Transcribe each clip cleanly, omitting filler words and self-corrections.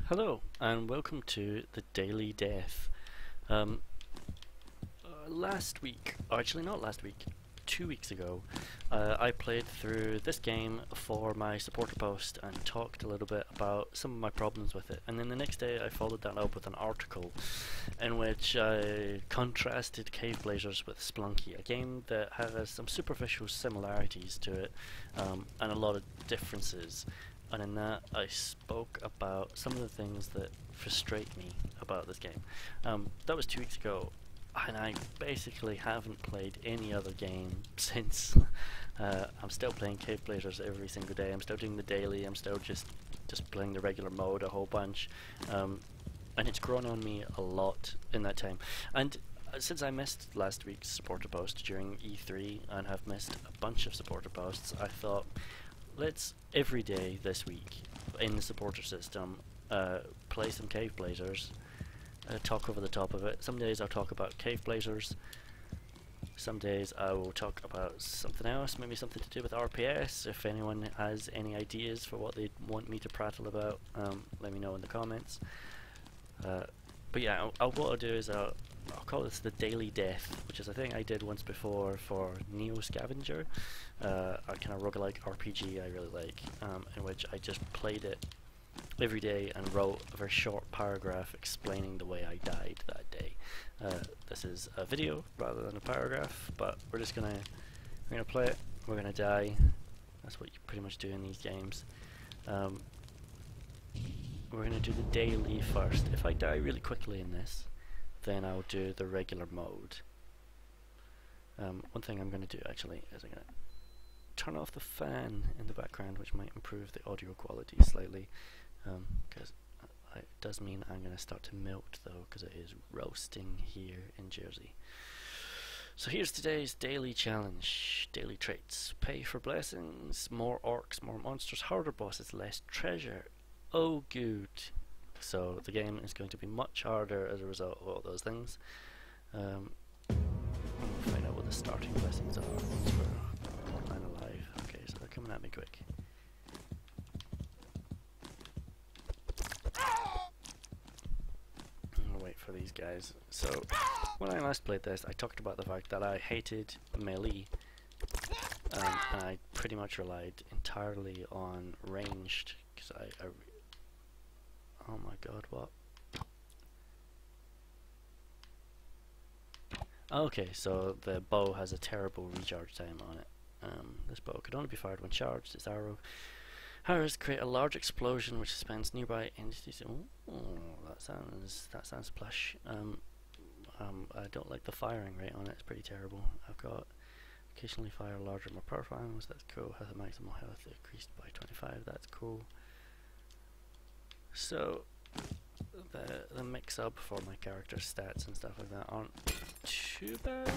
Hello and welcome to the Daily Death. Um, Last week, or actually not last week, 2 weeks ago, I played through this game for my supporter post and talked a little bit about some of my problems with it. And then the next day I followed that up with an article in which I contrasted Caveblazers with Splunky, a game that has some superficial similarities to it and a lot of differences. And in that, I spoke about some of the things that frustrate me about this game. That was 2 weeks ago, and I basically haven't played any other game since. I'm still playing Caveblazers every single day. I'm still doing the daily. I'm still just playing the regular mode a whole bunch, and it's grown on me a lot in that time. And since I missed last week's supporter post during E3 and have missed a bunch of supporter posts, I thought, let's every day this week in the supporter system play some Caveblazers, talk over the top of it. Some days I'll talk about Caveblazers, some days I will talk about something else, maybe something to do with RPS. If anyone has any ideas for what they want me to prattle about, let me know in the comments. But yeah, what I'll do is I'll call this the Daily Death, which is a thing I did once before for Neo Scavenger, a kind of roguelike RPG I really like, in which I just played it every day and wrote a very short paragraph explaining the way I died that day. This is a video rather than a paragraph, but we're gonna play it. We're gonna die. That's what you pretty much do in these games. We're gonna do the daily first. If I die really quickly in this, then I'll do the regular mode. One thing I'm going to do actually is I'm going to turn off the fan in the background, which might improve the audio quality slightly, because it does mean I'm going to start to melt though, because it is roasting here in Jersey. So here's today's daily challenge. Daily traits: pay for blessings, more orcs, more monsters, harder bosses, less treasure. Oh good. So the game is going to be much harder as a result of all those things. We'll find out what the starting blessings are once we're online alive. Okay, so they're coming at me quick. I'll wait for these guys. So when I last played this, I talked about the fact that I hated melee, and I pretty much relied entirely on ranged, because oh my god, what? Okay, so the bow has a terrible recharge time on it. This bow could only be fired when charged. Its arrows create a large explosion which suspends nearby entities. Oh, that sounds plush. I don't like the firing rate on it. It's pretty terrible. I've got occasionally fire larger, more powerful animals. That's cool. Has a maximum health increased by 25. That's cool. So the mix up for my character stats and stuff like that aren't too bad.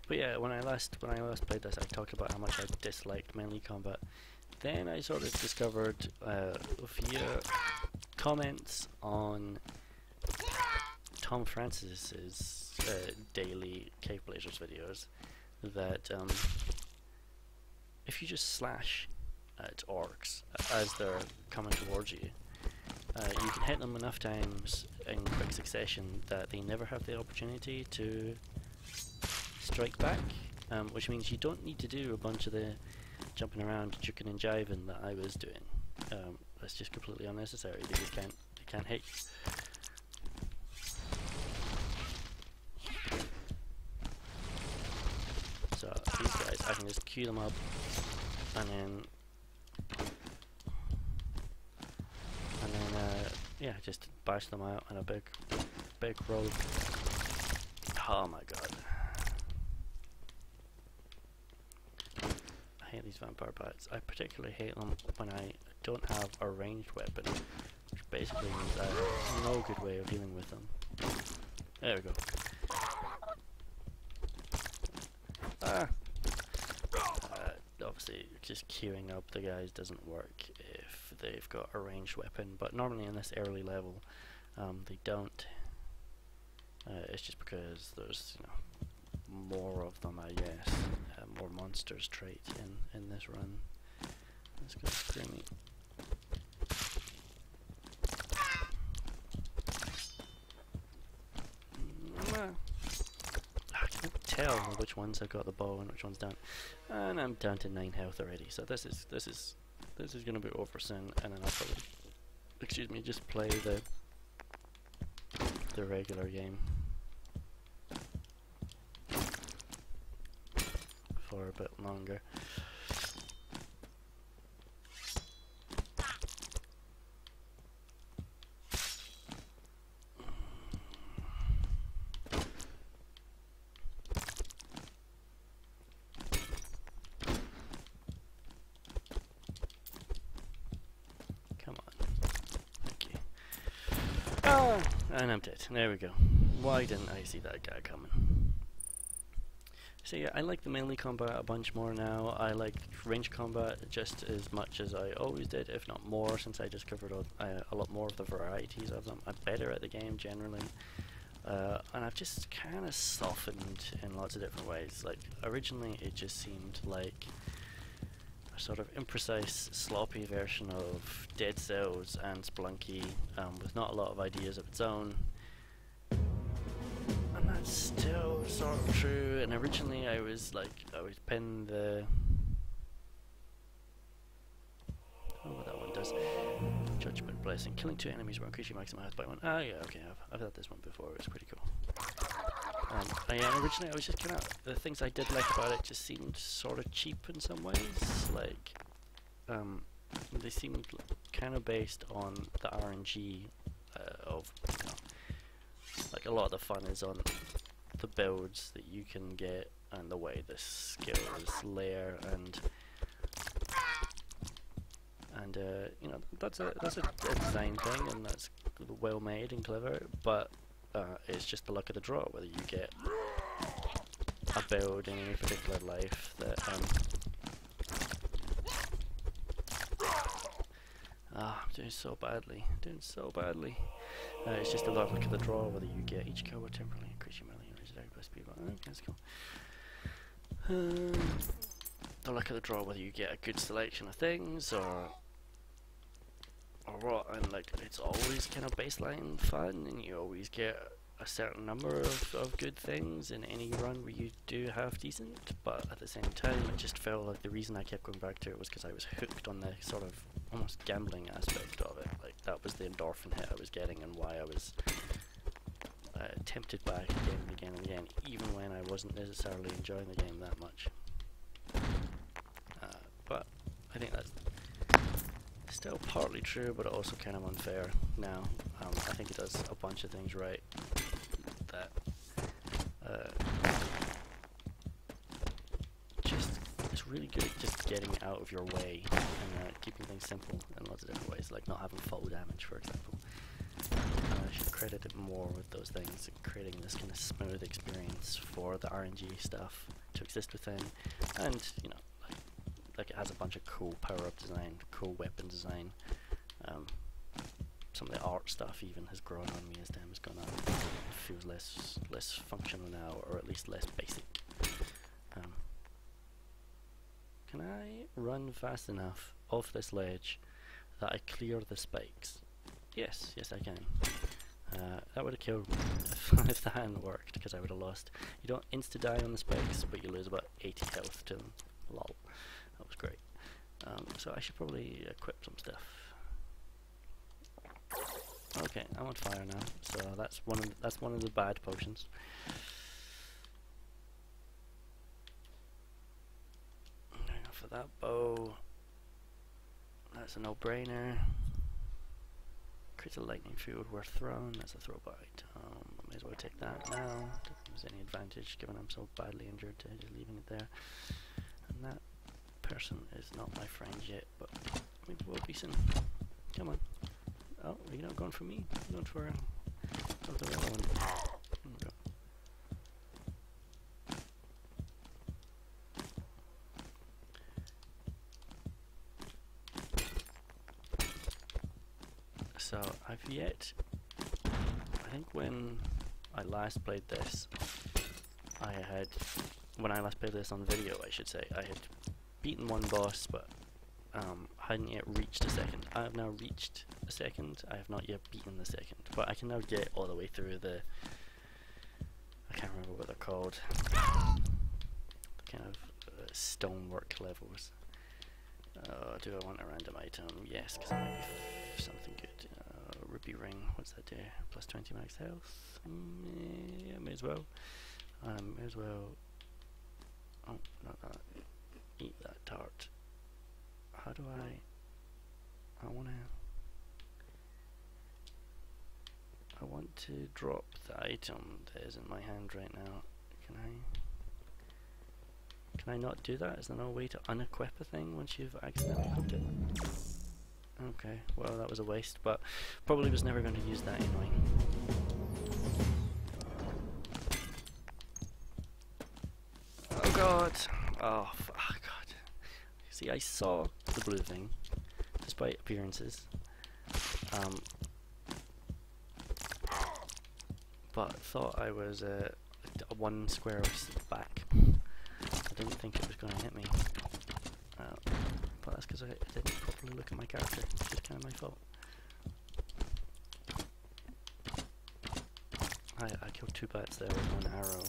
But yeah, when I last played this, I talked about how much I disliked melee combat. Then I sort of discovered via comments on Tom Francis's daily Caveblazers videos that if you just slash at orcs as they're coming towards you, you can hit them enough times in quick succession that they never have the opportunity to strike back, which means you don't need to do a bunch of the jumping around, juking and jiving that I was doing. That's just completely unnecessary. They can't hit you. So these guys, I can just queue them up and then yeah, just bash them out in a big roll. Oh my god. I hate these vampire bats. I particularly hate them when I don't have a ranged weapon, which basically means I have no good way of dealing with them. There we go. Obviously, just queuing up the guys doesn't work if they've got a ranged weapon, but normally in this early level they don't. It's just because there's more of them, I guess. More monsters trait in this run. Let's go screaming. tell which ones have got the bow and which ones don't. And I'm down to 9 health already, so this is gonna be over soon, and then I'll probably, excuse me, just play the regular game for a bit longer. And I'm dead. There we go. Why didn't I see that guy coming? So yeah, I like the melee combat a bunch more now. I like range combat just as much as I always did, if not more, since I discovered a lot more of the varieties of them. I'm better at the game generally. And I've just kind of softened in lots of different ways. Like, originally it just seemed like a sort of imprecise, sloppy version of Dead Cells and Spelunky, with not a lot of ideas of its own. And that's still sort of true, and originally I would pin the... Oh, what that one does. Judgment Blessing. Killing 2 enemies will increase your maximum health by 1. Ah, yeah, okay, I've had this one before, it was pretty cool. Originally I was just kind of, the things I did like about it just seemed sort of cheap in some ways, like, they seemed kind of based on the RNG of, you know, like a lot of the fun is on the builds that you can get and the way the skills layer, and you know, that's a design thing, and that's well made and clever, but it's just the luck of the draw whether you get a build in any particular life that I'm doing so badly, it's just the luck of the draw whether you get each kill will temporarily increase your melee range by speed. Okay, that's cool. The luck of the draw whether you get a good selection of things or what, and like it's always kind of baseline fun, and you always get a certain number of good things in any run where you do half decent, but at the same time it just felt like the reason I kept going back to it was because I was hooked on the sort of almost gambling aspect of it. Like, that was the endorphin hit I was getting, and why I was tempted back again and again and again, even when I wasn't necessarily enjoying the game that much. But I think that's still partly true, but also kind of unfair now. I think it does a bunch of things right that it's really good at just getting out of your way and keeping things simple in lots of different ways, like not having fall damage, for example. I should credit it more with those things, creating this kind of smooth experience for the RNG stuff to exist within, and you know, like it has a bunch of cool power-up design, cool weapon design. Some of the art stuff even has grown on me as time has gone on. It feels less functional now, or at least less basic. Can I run fast enough off this ledge that I clear the spikes? Yes, I can. That would have killed me if that hadn't worked, because I would have lost. You don't insta-die on the spikes, but you lose about 80 health to them. Lol. That was great. So I should probably equip some stuff. Okay, I'm on fire now, so that's one of the bad potions. For that bow, that's a no-brainer. Creates a lightning field worth throwing. That's a throw by. May as well take that now. Don't think there's any advantage given I'm so badly injured to just leaving it there. And that person is not my friend yet, but maybe we'll be soon. Come on. Oh, you're not going for me. You're going for the other one. There we go. So I've yet, I think when I last played this, when I last played this on video, I should say, I had beaten one boss, but hadn't yet reached a second. I have now reached a second. I have not yet beaten the second, but I can now get all the way through the can't remember what they're called. Kind of stonework levels. Do I want a random item? Yes, because it might be something good. Ruby ring, what's that do? Plus 20 max health? Yeah, may as well. May as well. Oh, not that. Eat that tart. How do I want to drop the item that is in my hand right now. Can I not do that? Is there no way to unequip a thing once you've accidentally equipped it? Okay, well that was a waste, but probably was never going to use that anyway. Oh god! Oh god. See, I saw the blue thing, despite appearances. But thought I was one square back. I didn't think it was going to hit me. But that's because I didn't properly look at my character, which is kind of my fault. I killed 2 bats there with 1 arrow.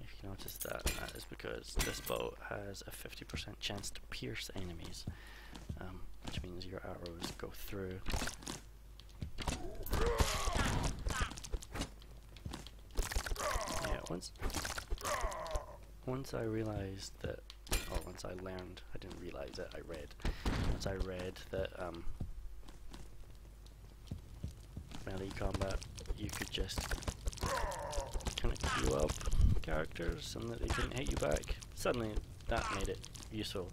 If you notice that, that is because this bow has a 50% chance to pierce enemies, which means your arrows go through. Yeah, once I realized that, or once I learned, I didn't realize it, I read. Once I read that melee combat, you could just kind of queue up characters and that they couldn't hit you back. Suddenly that made it useful.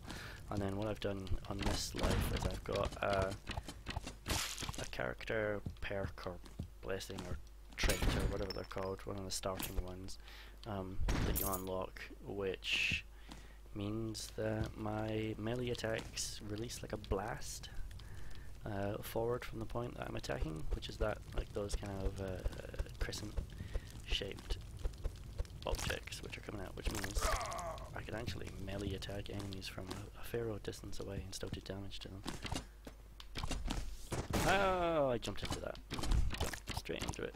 And then what I've done on this life is I've got a character perk or blessing or trait or whatever they're called, one of the starting ones, that you unlock, which means that my melee attacks release like a blast forward from the point that I'm attacking, which is that, like those kind of crescent shaped objects which are coming out, which means I can actually melee attack enemies from a fair old distance away and still do damage to them. Oh, I jumped into that. Jumped straight into it.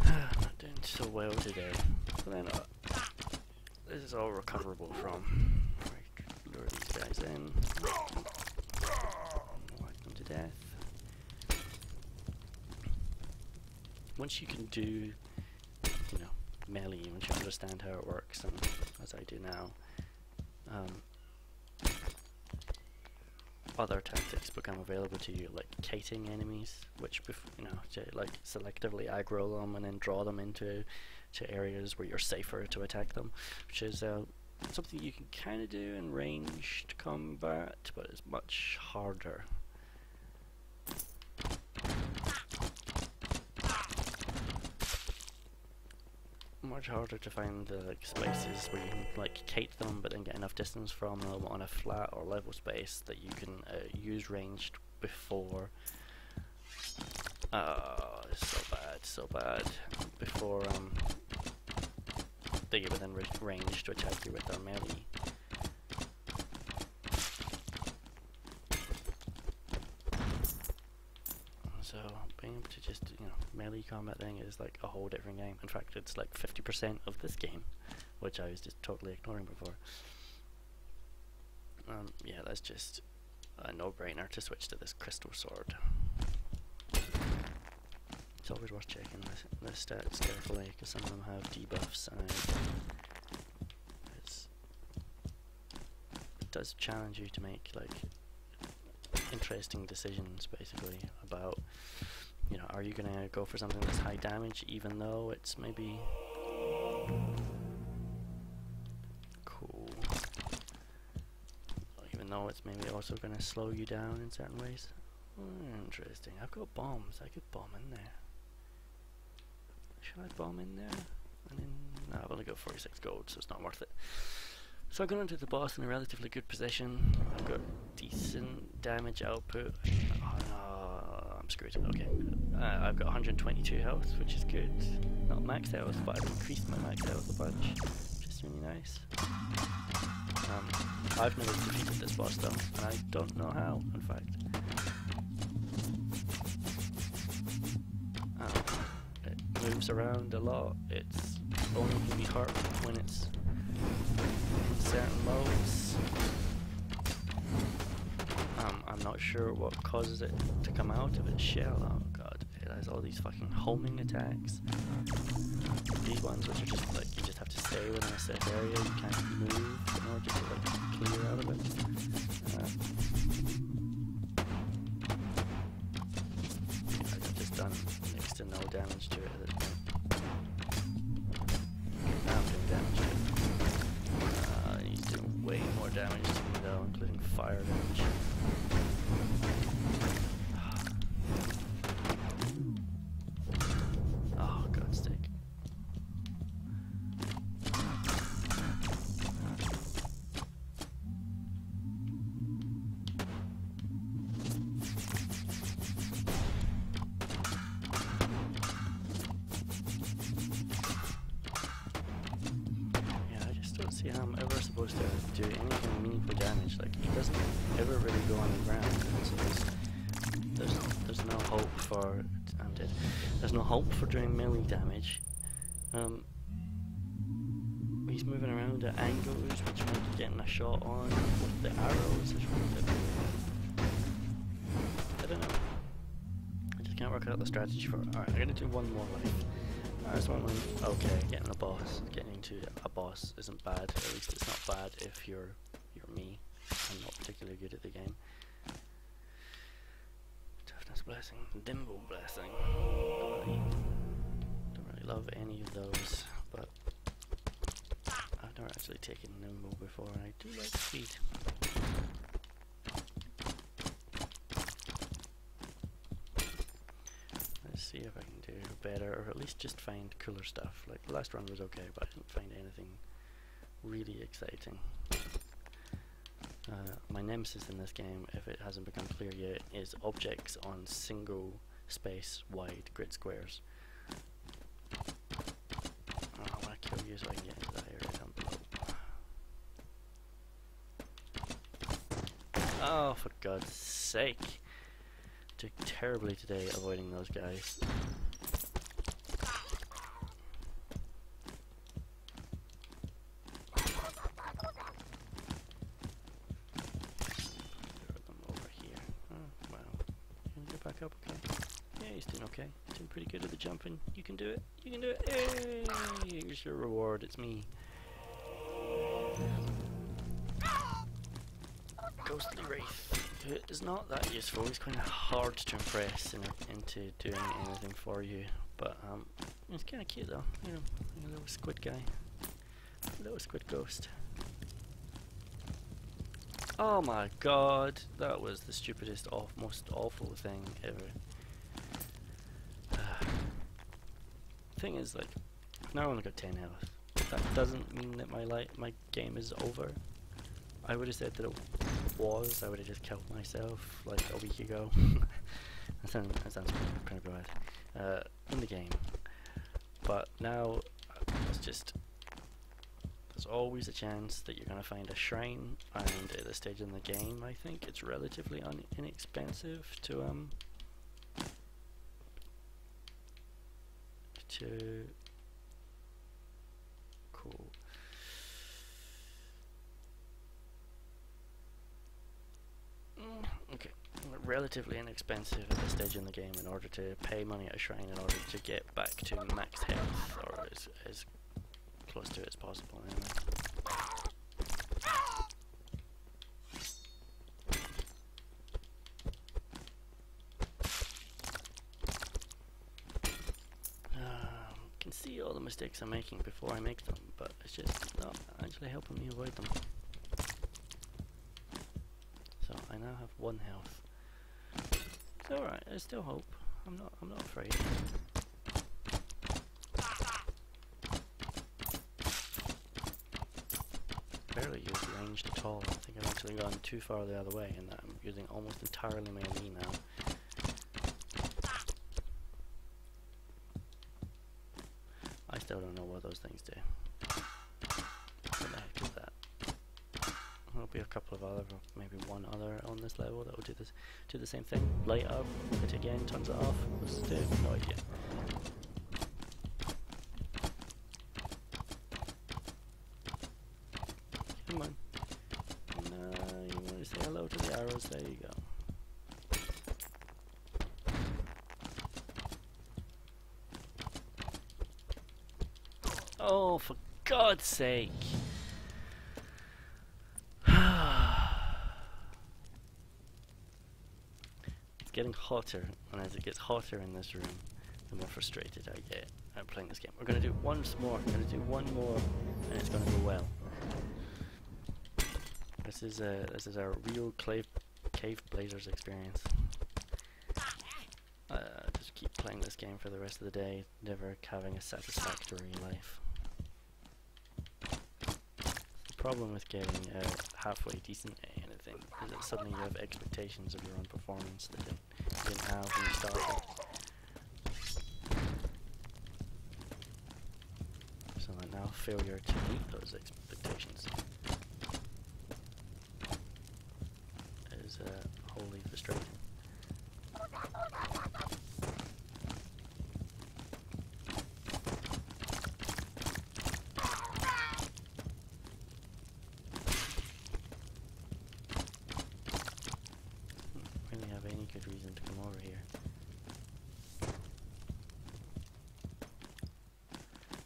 I'm not doing so well today. But then, this is all recoverable from. Right, lure these guys in. Whack them to death. Once you can do, you know, melee, once you understand how it works, and as I do now, other tactics become available to you, like kiting enemies, which you know, to like selectively aggro them and then draw them into areas where you're safer to attack them, which is something you can kind of do in ranged combat, but it's much harder. Much harder to find the like spaces where you can like kite them but then get enough distance from them on a flat or level space that you can use ranged before so bad before they get within range to attack you with their melee. So being able to just, you know, melee combat thing is like a whole different game. In fact, it's like 50% of this game, which I was just totally ignoring before. Yeah, that's just a no-brainer to switch to this crystal sword. It's always worth checking the stats carefully, because some of them have debuffs, and it does challenge you to make like interesting decisions, basically, about, you know, are you gonna go for something that's high damage even though it's maybe cool, even though it's maybe also gonna slow you down in certain ways. Interesting. I've got bombs. I could bomb in there. Should I bomb in there? And then no, I've only got 46 gold, so it's not worth it. So I've gone into the boss in a relatively good position. I've got decent damage output. Oh no, I'm screwed. Okay, I've got 122 health, which is good. Not max health, but I've increased my max health a bunch, which is really nice. I've never defeated this boss though, and I don't know how, in fact. moves around a lot. It's only can be hurt when it's in certain modes. I'm not sure what causes it to come out of its shell. Oh god, it has all these fucking homing attacks. These ones which are just like, you just have to stay within a set area, you can't move in order to like clear out of it. I've just done next to no damage to it at this point. Now I'm doing damage to it. He's doing way more damage to me though, including fire damage. Oh, God's sake. See how I'm ever supposed to do anything meaningful damage. Like, he doesn't ever really go on the ground, so there's no hope for... I'm dead. There's no hope for doing melee damage. He's moving around at angles, which makes getting a shot on with the arrows is really difficult. I don't know. I just can't work out the strategy for it. Alright, I'm gonna do one more life. This one, okay, getting to a boss isn't bad. At least it's not bad if you're me. I'm not particularly good at the game. Toughness blessing, Dimble blessing. Don't really love any of those, but I've never actually taken Nimble before, and I do like speed. Let's see if I can do better, or at least just find cooler stuff. Like, the last run was okay, but I didn't find anything really exciting. My nemesis in this game, if it hasn't become clear yet, is objects on single space wide grid squares. I want to kill you so I can get into that area down below. Oh, for God's sake. Doing terribly today avoiding those guys. Throw them over here. Oh, wow. Can you get back up? Okay. Yeah, he's doing okay. He's doing pretty good at the jumping. You can do it. You can do it. Hey! Here's your reward. It's me. Ghostly Wraith. It's not that useful. He's kind of hard to impress into doing anything for you, but he's kind of cute though. You know, a little squid guy, a little squid ghost. Oh my God, that was the stupidest, most awful thing ever. Thing is, like, I've now only got 10 health. That doesn't mean that my game is over. I would have said that it was. I would have just killed myself like a week ago. that sounds kind of bad in the game. But now it's just, there's always a chance that you're gonna find a shrine, and at this stage in the game, I think it's relatively inexpensive to cool. Okay, relatively inexpensive at this stage in the game in order to pay money at a shrine in order to get back to max health, or as close to it as possible anyway. Can see all the mistakes I'm making before I make them, but it's just not actually helping me avoid them. So I now have 1 health. It's alright, I still hope. I'm not afraid. Barely used ranged at all. I think I've actually gone too far the other way, and that I'm using almost entirely melee now. I still don't know what those things do. What the heck is that? There'll be a couple of other, maybe one other on this level that will do the same thing. Light up, hit again, turns it off. What's it do? No idea. arrows, there you go. Oh, for God's sake! It's getting hotter, and as it gets hotter in this room, the more frustrated I get at playing this game. We're going to do once more, we're going to do one more, and it's going to go well. This is our real Caveblazers experience. Just keep playing this game for the rest of the day, never having a satisfactory life. The problem with getting halfway decent at anything is that suddenly you have expectations of your own performance that you didn't have when you started. So that now failure to meet those expectations is wholly frustrating. Really have any good reason to come over here.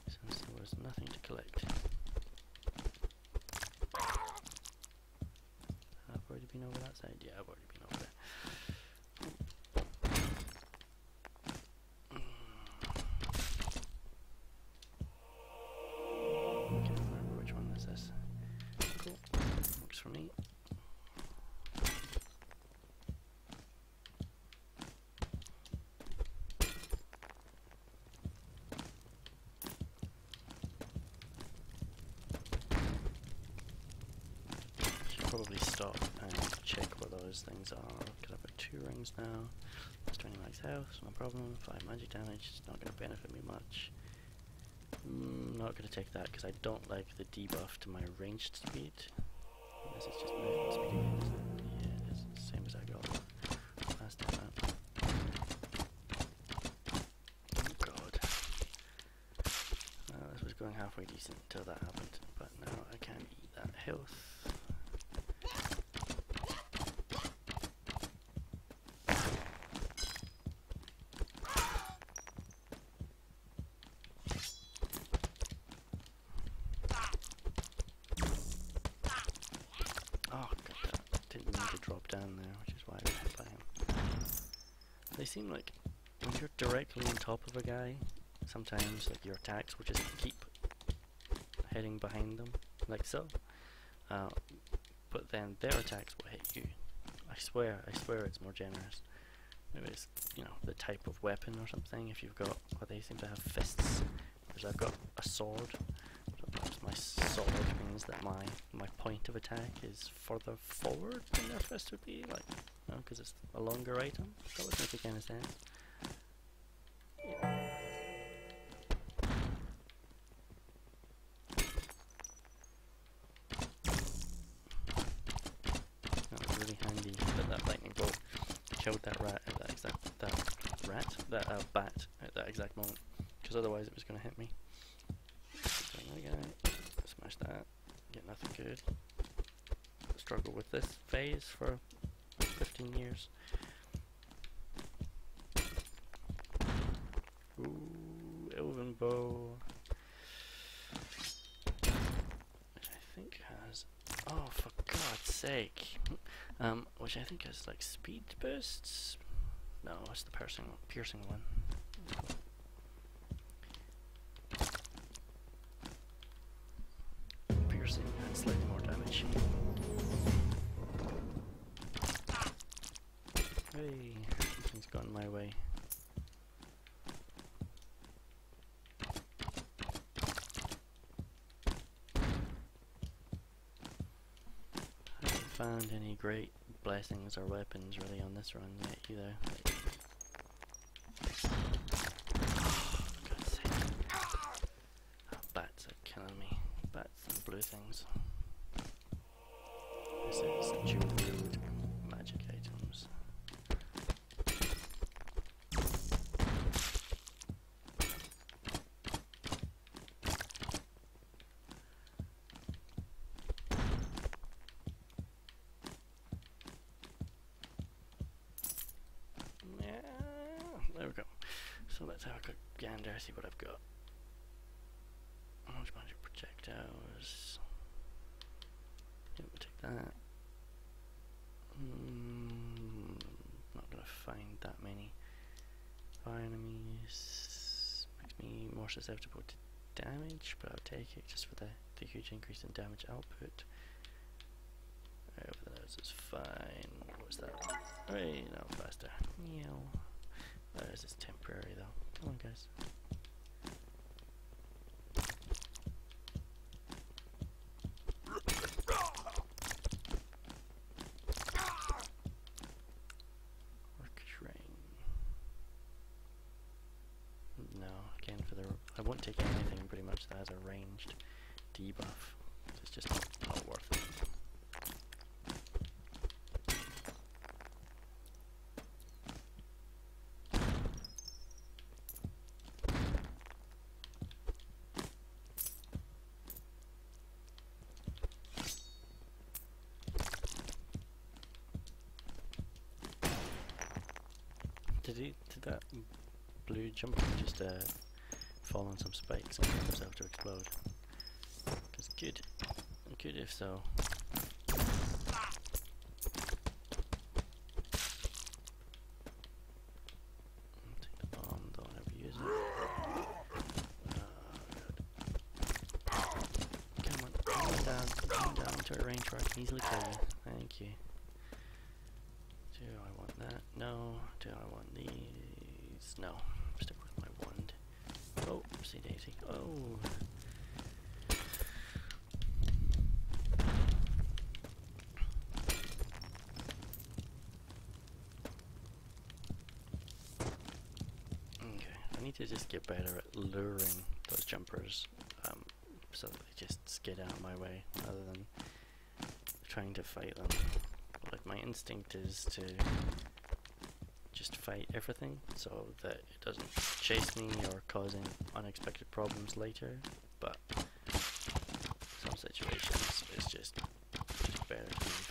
Since there was nothing to collect. I've already been over that side? Yeah, I've already been over there. Can't remember which one this is. Cool. Works for me. Probably stop and check what those things are, because I've got 2 rings now. That's 20 max health, no problem. 5 magic damage, it's not going to benefit me much. Not going to take that because I don't like the debuff to my ranged speed. This is just movement speed again, isn't it? Yeah, it's the same as I got last time out. Oh god. This was going halfway decent until that happened, but now I can't eat that health. Drop down there, which is why I went by him. They seem like when you're directly on top of a guy, sometimes like your attacks will just keep heading behind them, like so. But then their attacks will hit you. I swear it's more generous. Maybe it's, you know, the type of weapon or something. If you've got, well, they seem to have fists, whereas I've got a sword. Perhaps my sword means that my point of attack is further forward than their fist would be, like, you know, because it's a longer item. That would make kind of sense. Yeah. That was really handy that lightning bolt killed that bat at that exact moment, because otherwise it was going to hit me. Okay, smash that, get nothing good. Struggle with this phase for 15 years. Ooh, Elven Bow. Which I think has, oh for God's sake. Which I think has like speed bursts. No, it's the piercing one. Piercing and slightly more damage. Hey, something's gone my way. I haven't found any great blessings or weapons really on this run yet either. God's sake. Bats are killing me. Bats and blue things. This is jeweled magic items. gander, see what I've got. Launch magic projectiles. Yep, we'll take that. Not gonna find that many. Fire enemies makes me more susceptible to damage, but I'll take it just for the huge increase in damage output. Over there is fine. What's that? Hey, no, faster. Meow. This is temporary though. Come on, guys. Work shrine. No, again for the. I won't take anything pretty much that has a ranged debuff. It's just not worth it. Did that blue jumper just fall on some spikes and cause himself to explode? Because good if so. Take the bomb, don't ever use it. Come on down to a range where I can easily kill you. Thank you. Do I want that? No. Do I want these? No. Stick with my wand. Oh, see daisy. Oh. Okay, I need to just get better at luring those jumpers, so that they just skid out of my way rather than trying to fight them. Like, my instinct is to just fight everything so that it doesn't chase me or cause any unexpected problems later, but some situations it's just better to leave.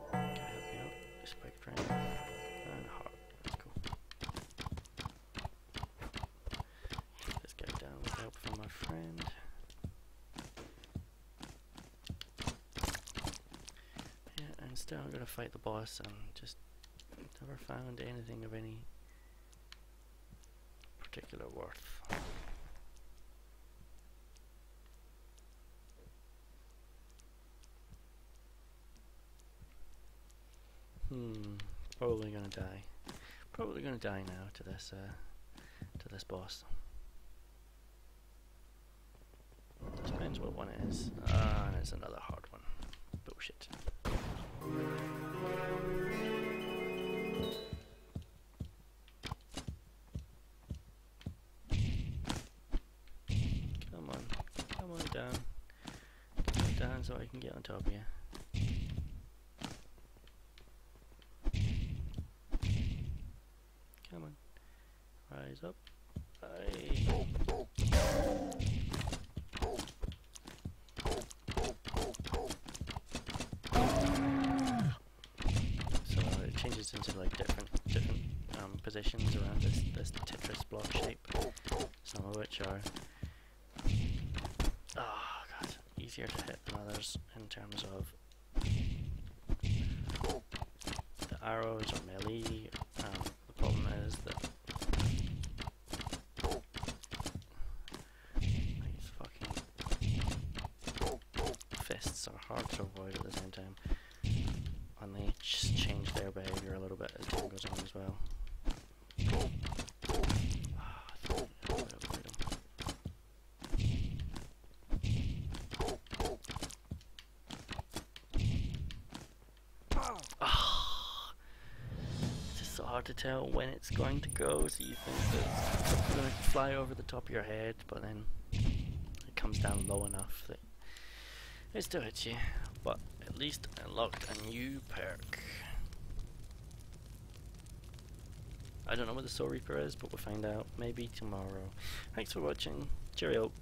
Can I help me out? Spike frame and heart. That's cool. Take this guy down with help from my friend. And still I'm gonna fight the boss and just never found anything of any particular worth. Probably gonna die. Probably gonna die now to this boss. Depends what one it is. And it's another hard one. Bullshit. Come on down. Come on down so I can get on top of you. Come on. Rise up. Aye. So it changes into like different positions around this Tetris block shape. Some of which are easier to hit than others in terms of the arrows or melee. The problem is that these fucking fists are hard to avoid at the same time, and they just change their behaviour a little bit as time goes on as well. Hard to tell when it's going to go, so you think that it's going to fly over the top of your head, but then it comes down low enough that it still hits you. But at least I unlocked a new perk. I don't know what the Soul Reaper is, but we'll find out maybe tomorrow. Thanks for watching. Cheerio.